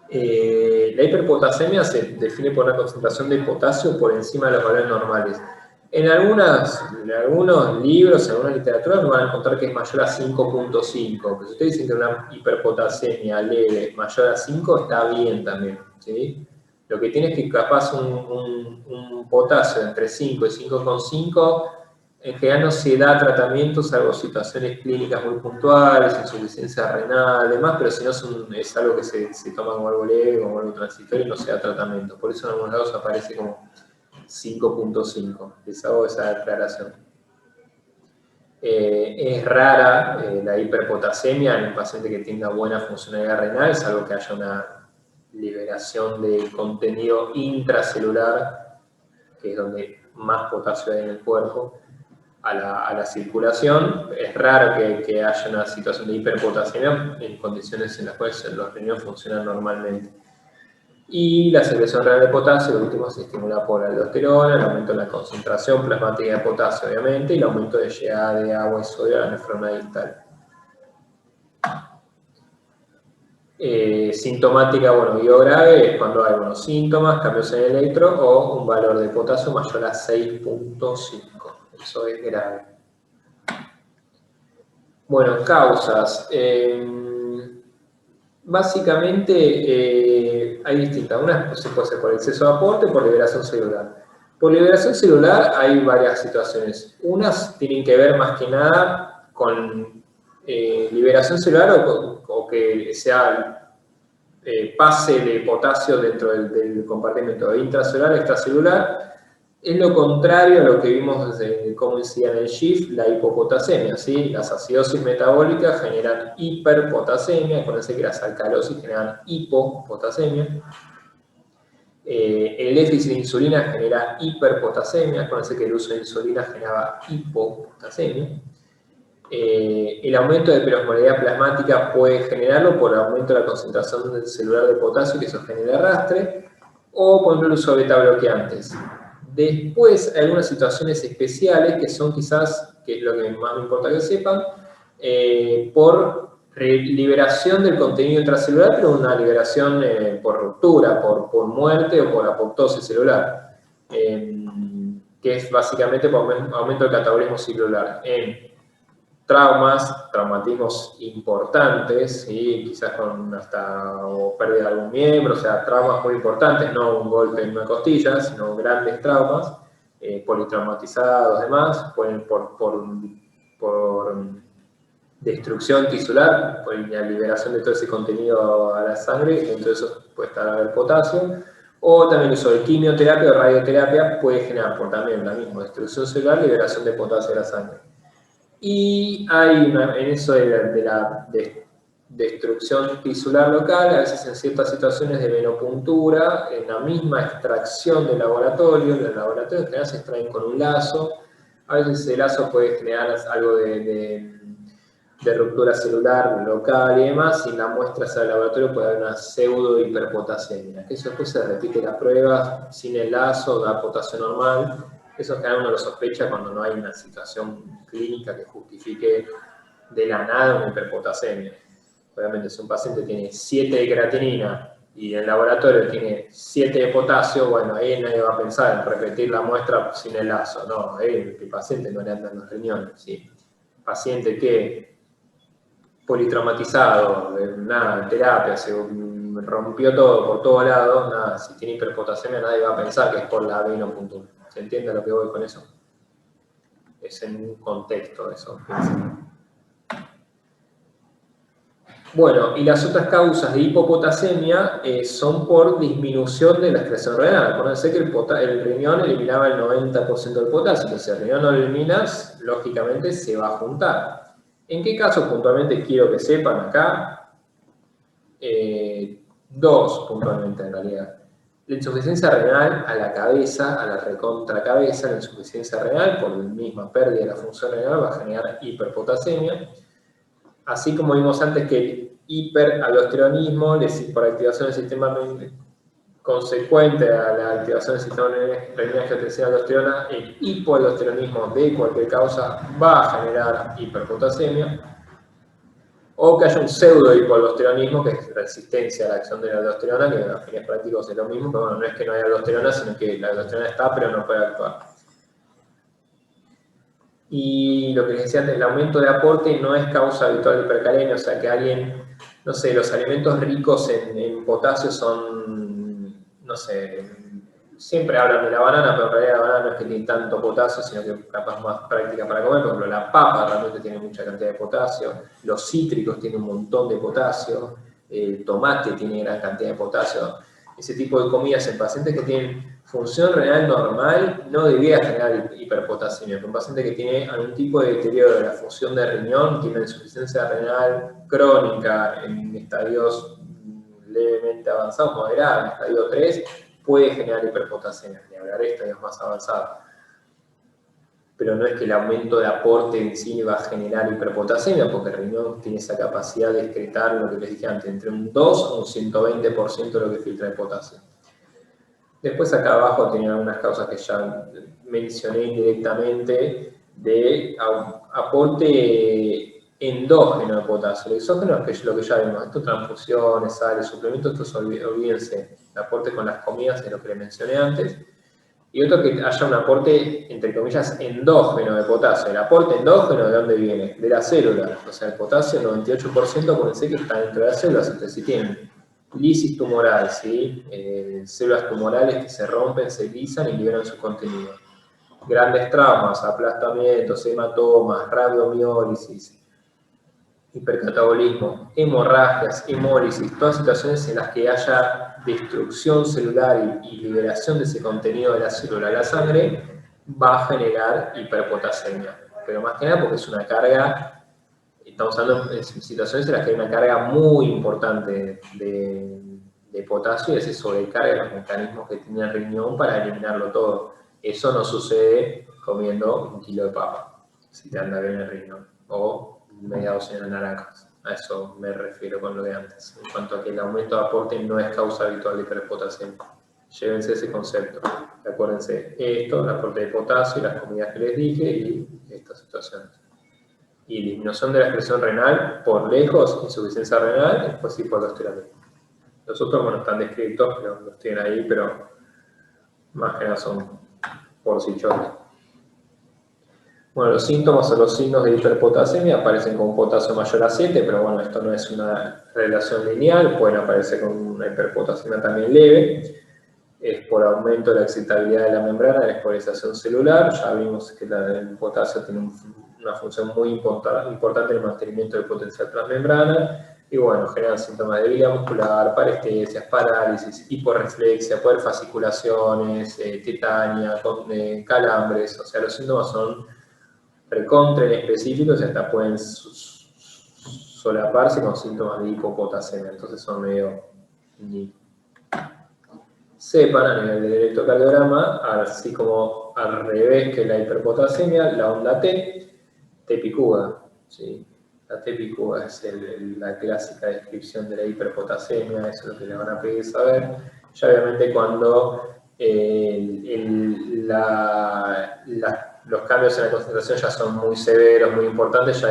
La hiperpotasemia se define por una concentración de potasio por encima de los valores normales. En algunos libros, en alguna literatura, nos van a encontrar que es mayor a 5.5. Pero si ustedes dicen que una hiperpotasemia leve mayor a 5, está bien también, ¿sí? Lo que tiene es que capaz un potasio entre 5 y 5.5, en general no se da tratamiento, salvo situaciones clínicas muy puntuales, insuficiencia renal, demás, pero si no es algo que se toma como algo leve, como algo transitorio, y no se da tratamiento. Por eso en algunos lados aparece como 5.5. Les hago esa aclaración. Es rara la hiperpotasemia en un paciente que tenga buena funcionalidad renal, salvo que haya una liberación de contenido intracelular, que es donde más potasio hay en el cuerpo, a la circulación. Es raro que haya una situación de hiperpotasemia en condiciones en las cuales los riñones funcionan normalmente. Y la secreción renal de potasio, lo último, se estimula por la aldosterona, el aumento de la concentración plasmática de potasio, obviamente, y el aumento de llegada de agua y sodio a la nefrona distal. Sintomática, bueno, biograve, es cuando hay buenos síntomas, cambios en el electro o un valor de potasio mayor a 6.5. Eso es grave. Bueno, causas. Básicamente hay distintas. Una se puede ser por exceso de aporte o por liberación celular. Por liberación celular hay varias situaciones. Unas tienen que ver más que nada con liberación celular o que sea pase de potasio dentro del compartimento intracelular, extracelular. Es lo contrario a lo que vimos de cómo incidía en el SHIFT, la hipopotasemia, ¿sí? Las acidosis metabólicas generan hiperpotasemia, acuérdense que las alcalosis generan hipopotasemia. El déficit de insulina genera hiperpotasemia, acuérdense que el uso de insulina generaba hipopotasemia. El aumento de perosmolaridad plasmática puede generarlo por el aumento de la concentración celular de potasio, que eso genera arrastre, o por el uso de beta bloqueantes. Después hay algunas situaciones especiales que son quizás, que es lo que más me importa que sepan, por liberación del contenido intracelular, pero una liberación por ruptura, por muerte o por apoptosis celular, que es básicamente por aumento del catabolismo celular. En traumatismos importantes, ¿sí? Quizás con hasta o pérdida de algún miembro, o sea, traumas muy importantes, no un golpe en una costilla, sino grandes traumas, politraumatizados, demás, pueden por destrucción tisular, por la liberación de todo ese contenido a la sangre, dentro de eso puede estar el potasio, o también el uso de quimioterapia o radioterapia puede generar por también la misma destrucción celular, liberación de potasio a la sangre. Y hay en eso de la destrucción tisular local, a veces en ciertas situaciones de venopuntura, en la misma extracción del laboratorio, los laboratorios en general se extraen con un lazo, a veces el lazo puede generar algo de ruptura celular local y demás, y en la muestra del laboratorio puede haber una pseudo hiperpotasemia, que eso después se repite la prueba sin el lazo, da potasio normal. Eso en general uno lo sospecha cuando no hay una situación clínica que justifique de la nada una hiperpotasemia. Obviamente, si un paciente tiene 7 de creatinina y en el laboratorio tiene 7 de potasio, bueno, ahí nadie va a pensar en repetir la muestra sin el lazo. No, el paciente no le andan los riñones. ¿Sí? Paciente que politraumatizado, nada, terapia, se rompió todo por todos lados, nada, si tiene hiperpotasemia nadie va a pensar que es por la venopuntura. ¿Se entiende a lo que voy con eso? Es en un contexto eso. Bueno, y las otras causas de hipopotasemia son por disminución de la excreción renal. Acuérdense que el riñón eliminaba el 90% del potasio, entonces si el riñón no lo eliminas, lógicamente se va a juntar. ¿En qué casos puntualmente quiero que sepan acá? Dos puntualmente en realidad. La insuficiencia renal a la cabeza, a la recontracabeza, la insuficiencia renal por la misma pérdida de la función renal va a generar hiperpotasemia. Así como vimos antes que el hiperaldosteronismo, por activación del sistema consecuente a la activación del sistema renina-angiotensina-aldosterona, el hipoaldosteronismo de cualquier causa va a generar hiperpotasemia. O que haya un pseudo-hipoaldosteronismo, que es resistencia a la acción de la aldosterona, que a fines prácticos es lo mismo, pero bueno, no es que no haya aldosterona, sino que la aldosterona está, pero no puede actuar. Y lo que les decía antes, el aumento de aporte no es causa habitual de hipercalemia, o sea que alguien, no sé, los alimentos ricos en potasio son, no sé, siempre hablan de la banana, pero en realidad la banana no es que tiene tanto potasio, sino que capaz más práctica para comer. Por ejemplo, la papa realmente tiene mucha cantidad de potasio, los cítricos tienen un montón de potasio, el tomate tiene gran cantidad de potasio. Ese tipo de comidas en pacientes que tienen función renal normal no debería generar hiperpotasemia. Un paciente que tiene algún tipo de deterioro de la función de riñón, tiene insuficiencia renal crónica en estadios levemente avanzados, moderados, en estadio 3, puede generar hiperpotasemia, ni hablar de estadios más avanzados. Pero no es que el aumento de aporte en sí va a generar hiperpotasemia, porque el riñón tiene esa capacidad de excretar lo que les dije antes, entre un 2 a un 120% de lo que filtra de potasio. Después acá abajo tenía algunas causas que ya mencioné indirectamente de aporte endógeno de potasio. El exógeno es lo que ya vimos, esto transfusiones, sales, suplementos, estos olvídense, el aporte con las comidas es lo que les mencioné antes. Y otro que haya un aporte, entre comillas, endógeno de potasio. El aporte endógeno, ¿de dónde viene? De la célula. O sea, el potasio, el 98%, acuérdense que está dentro de las células. Entonces, si tienen lisis tumoral, ¿sí? Células tumorales que se rompen, se lisan y liberan su contenido. Grandes traumas, aplastamientos, hematomas, rabdomiólisis, hipercatabolismo, hemorragias, hemólisis, todas situaciones en las que haya destrucción celular y liberación de ese contenido de la célula a la sangre, va a generar hiperpotasemia. Pero más que nada porque es una carga, estamos hablando en situaciones en las que hay una carga muy importante de potasio y se sobrecarga los mecanismos que tiene el riñón para eliminarlo todo. Eso no sucede comiendo 1 kilo de papa, si te anda bien el riñón, o media docena de naranjas. A eso me refiero con lo de antes, en cuanto a que el aumento de aporte no es causa habitual de hiperpotasemia. Llévense ese concepto. Acuérdense, esto, el aporte de potasio, las comidas que les dije y estas situaciones. Y disminución de la excreción renal, por lejos, insuficiencia renal, después hipoaldosteronismo. Los otros, bueno, están descritos, pero los tienen ahí, pero más que nada son por si chocan. Bueno, los síntomas o los signos de hiperpotasemia aparecen con potasio mayor a 7, pero bueno, esto no es una relación lineal, pueden aparecer con una hiperpotasemia también leve. Es por aumento de la excitabilidad de la membrana, de la espolarización celular. Ya vimos que el potasio tiene una función muy importante en el mantenimiento del potencial transmembrana. Y bueno, generan síntomas de debilidad muscular, parestesias, parálisis, hiporreflexia, poder fasciculaciones, tetania, calambres. O sea, los síntomas son recontra específicos y hasta pueden solaparse con síntomas de hipopotasemia. Entonces son medio... Sepan a nivel del electrocardiograma, así como al revés que la hiperpotasemia, la onda T picuda, ¿sí? La T picuda es la clásica descripción de la hiperpotasemia, eso es lo que le van a pedir saber. Ya obviamente cuando los cambios en la concentración ya son muy severos, muy importantes, ya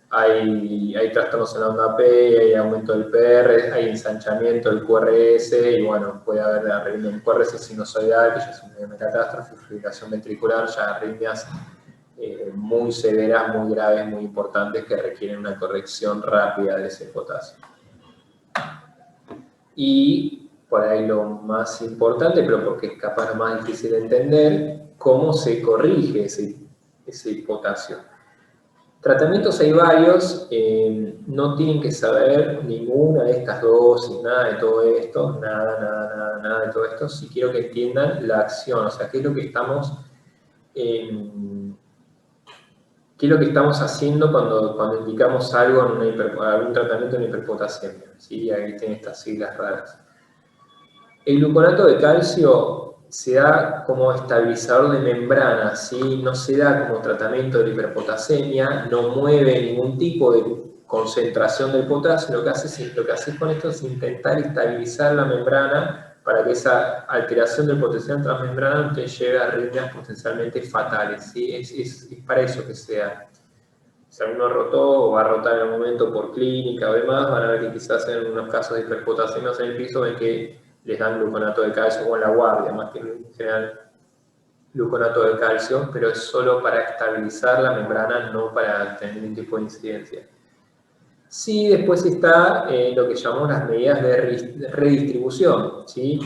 hay trastornos en la onda P, hay aumento del PR, hay ensanchamiento del QRS, y bueno, puede haber arritmia en QRS sinusoidal, que ya es una catástrofe, fibrilación ventricular, ya arritmias muy severas, muy graves, muy importantes, que requieren una corrección rápida de ese potasio. Y por ahí lo más importante, pero porque es capaz lo más difícil de entender, cómo se corrige ese potasio. Tratamientos hay varios, no tienen que saber ninguna de estas dosis, nada de todo esto, nada de todo esto, si quiero que entiendan la acción, o sea, qué es lo que estamos haciendo cuando indicamos algo en algún tratamiento en hiperpotasemia, ¿sí? Ahí tienen estas siglas raras. El gluconato de calcio se da como estabilizador de membrana, ¿sí? No se da como tratamiento de hiperpotasemia, no mueve ningún tipo de concentración del potasio, lo que hace con esto es intentar estabilizar la membrana para que esa alteración del potencial transmembrana no te lleve a arritmias potencialmente fatales, ¿sí? Es para eso que se da. Si alguno rotó o va a rotar en algún momento por clínica o demás, van a ver que quizás en unos casos de hiperpotasemia en el piso ven que les dan gluconato de calcio o en la guardia, más que en general gluconato de calcio, pero es solo para estabilizar la membrana, no para tener ningún tipo de incidencia. Sí, después está lo que llamamos las medidas de redistribución, ¿sí?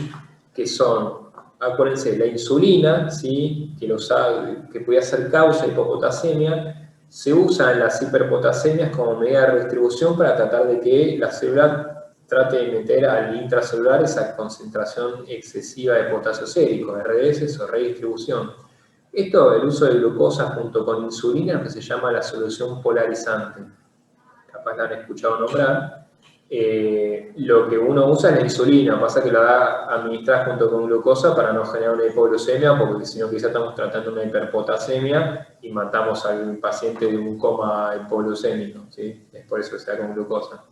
Que son, acuérdense, la insulina, ¿sí? Que puede ser causa de hipopotasemia, se usa en las hiperpotasemias como medida de redistribución para tratar de que la célula trate de meter al intracelular esa concentración excesiva de potasio sérico, RDS o redistribución. Esto, el uso de glucosa junto con insulina, es lo que se llama la solución polarizante. Capaz la han escuchado nombrar. Lo que uno usa es la insulina, pasa que la da administrar junto con glucosa para no generar una hipoglucemia, porque si no quizá estamos tratando una hiperpotasemia y matamos al paciente de un coma hipoglucémico, ¿sí? Es por eso que se da con glucosa.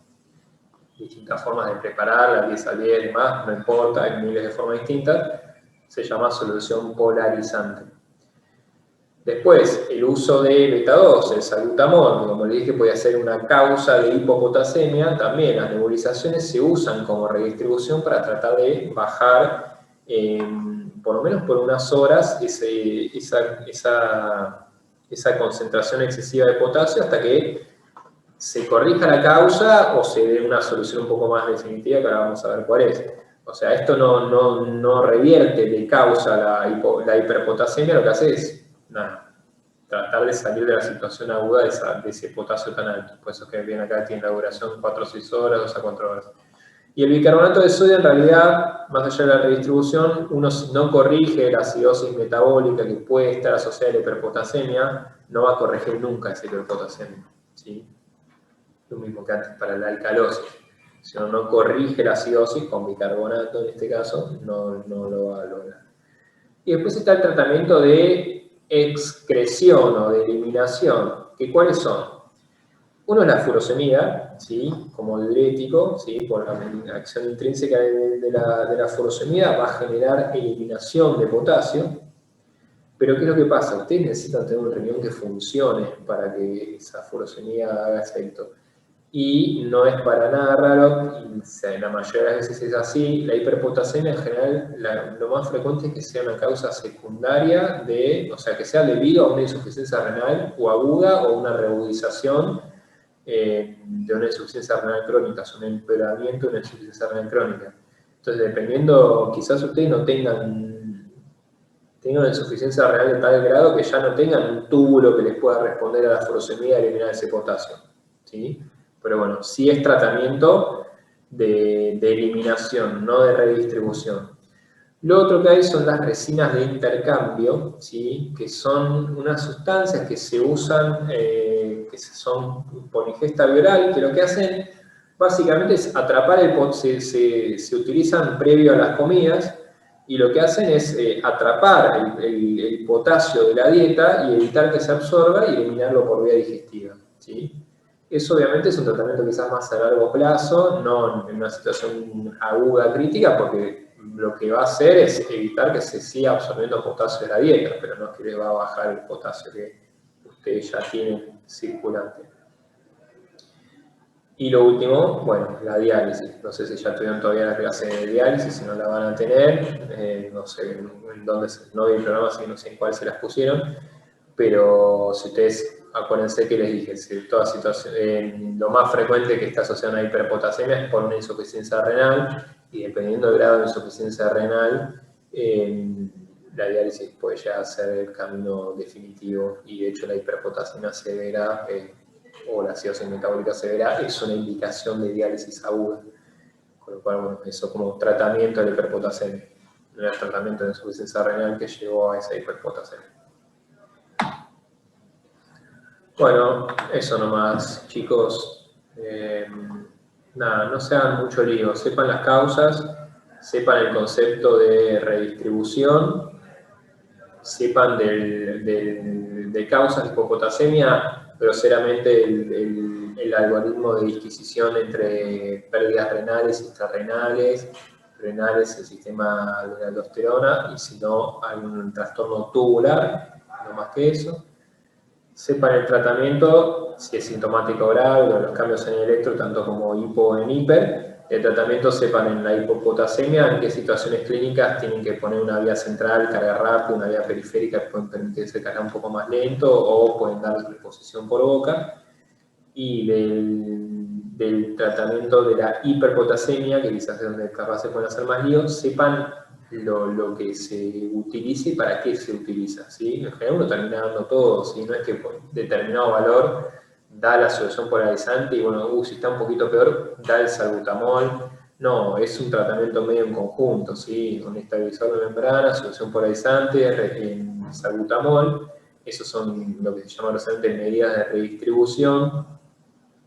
Distintas formas de prepararla, 10 al 10 y demás, no importa, hay miles de formas distintas, se llama solución polarizante. Después, el uso de beta-2, el salbutamol, que como les dije puede ser una causa de hipopotasemia, también las nebulizaciones se usan como redistribución para tratar de bajar, por lo menos por unas horas, esa concentración excesiva de potasio hasta que se corrija la causa o se dé una solución un poco más definitiva, que ahora vamos a ver cuál es. O sea, esto no revierte de causa la hiperpotasemia, lo que hace es nada, tratar de salir de la situación aguda de ese potasio tan alto. Por eso es que bien acá tiene la duración 4 o 6 horas, 2 a 4 horas. Y el bicarbonato de sodio, en realidad, más allá de la redistribución, uno no corrige la acidosis metabólica que puede estar asociada a la hiperpotasemia, no va a corregir nunca esa hiperpotasemia, ¿sí? Lo mismo que antes para la alcalosis. Si uno no corrige la acidosis, con bicarbonato en este caso, no lo va a lograr. Y después está el tratamiento de excreción o de eliminación, que ¿cuáles son? Uno es la furosemida, ¿sí? Como diurético, ¿sí? Por la acción intrínseca de la furosemida va a generar eliminación de potasio. Pero ¿qué es lo que pasa? Ustedes necesitan tener un riñón que funcione para que esa furosemida haga efecto. Y no es para nada raro, y la mayoría de las veces es así, la hiperpotasemia en general, lo más frecuente es que sea una causa secundaria o sea, que sea debido a una insuficiencia renal o aguda o una reagudización de una insuficiencia renal crónica, es un empeoramiento de una insuficiencia renal crónica. Entonces, dependiendo, quizás ustedes no tengan una insuficiencia renal de tal grado que ya no tengan un túbulo que les pueda responder a la furosemida y eliminar ese potasio, ¿sí? Pero bueno, sí es tratamiento de eliminación, no de redistribución. Lo otro que hay son las resinas de intercambio, ¿sí? Que son unas sustancias que se usan, que son por ingesta viral, que lo que hacen básicamente es atrapar se utilizan previo a las comidas, y lo que hacen es atrapar el potasio de la dieta y evitar que se absorba y eliminarlo por vía digestiva, ¿sí? Eso obviamente es un tratamiento quizás más a largo plazo, no en una situación aguda crítica, porque lo que va a hacer es evitar que se siga absorbiendo potasio de la dieta, pero no es que le va a bajar el potasio que ustedes ya tienen circulante. Y lo último, bueno, la diálisis. No sé si ya tuvieron todavía la clase de diálisis, si no la van a tener, no sé en dónde, no vi el programa, así que no sé en cuál se las pusieron, pero si ustedes, acuérdense que les dije, si toda situación, lo más frecuente que está asociado a una hiperpotasemia es por una insuficiencia renal, y dependiendo del grado de insuficiencia renal, la diálisis puede llegar a ser el camino definitivo, y de hecho la hiperpotasemia severa o la acidosis metabólica severa es una indicación de diálisis aguda, con lo cual, bueno, eso como tratamiento de la hiperpotasemia, no era el tratamiento de insuficiencia renal que llevó a esa hiperpotasemia. Bueno, eso nomás, chicos. Nada, no se hagan mucho lío, sepan las causas, sepan el concepto de redistribución, sepan de causas de hipopotasemia, groseramente el algoritmo de disquisición entre pérdidas renales, intrarrenales, renales, el sistema de la aldosterona, y si no, algún trastorno tubular, no más que eso. Sepan el tratamiento, si es sintomático grave, o los cambios en el electro, tanto como hipo en hiper, de tratamiento sepan en la hipopotasemia en qué situaciones clínicas tienen que poner una vía central, carga rápida, una vía periférica que pueden permitirse cargar un poco más lento o pueden dar reposición por boca. Y del tratamiento de la hiperpotasemia, que quizás es donde capaz se pueden hacer más líos, sepan lo que se utiliza y para qué se utiliza, ¿sí? En general uno termina dando todo, ¿sí? No es que por determinado valor da la solución polarizante y bueno, si está un poquito peor, da el salbutamol. No, es un tratamiento medio en conjunto, ¿sí? Un estabilizador de membrana, solución polarizante, salbutamol. Esos son lo que se llaman recientemente medidas de redistribución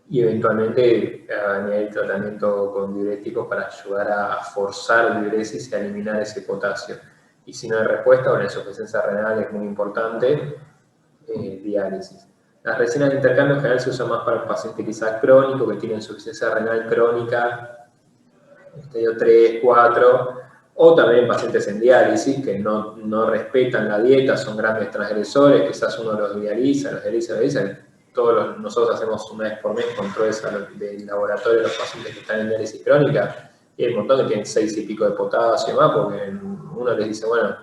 y eventualmente añadir tratamiento con diuréticos para ayudar a forzar diuresis y a eliminar ese potasio. Y si no hay respuesta, o la insuficiencia renal es muy importante, diálisis. Las resinas de intercambio en general se usan más para el paciente quizás crónico, que tiene insuficiencia renal crónica, estadio 3, 4, o también pacientes en diálisis que no respetan la dieta, son grandes transgresores, quizás uno los dializa, todos nosotros hacemos una vez por mes controles del laboratorio de los pacientes que están en diálisis crónica, y hay un montón que tienen 6 y pico de potasio y más, porque uno les dice, bueno,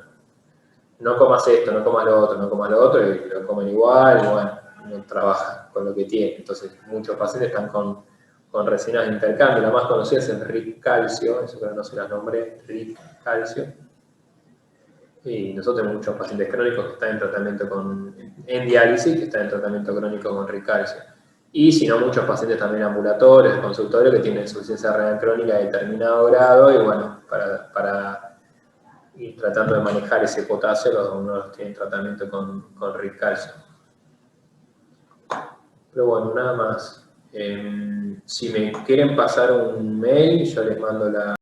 no comas esto, no comas lo otro, no comas lo otro, y lo comen igual, y bueno, uno trabaja con lo que tiene. Entonces, muchos pacientes están con resinas de intercambio. La más conocida es el RIC calcio, eso que no se las nombré, RIC calcio. Y nosotros tenemos muchos pacientes crónicos que están en tratamiento en diálisis, que están en tratamiento crónico con RIC calcio. Y si no, muchos pacientes también ambulatorios, consultorios, que tienen insuficiencia renal crónica de determinado grado, y bueno, para ir tratando de manejar ese potasio, uno los tiene en tratamiento con RIC calcio. Pero bueno, nada más. Si me quieren pasar un mail, yo les mando la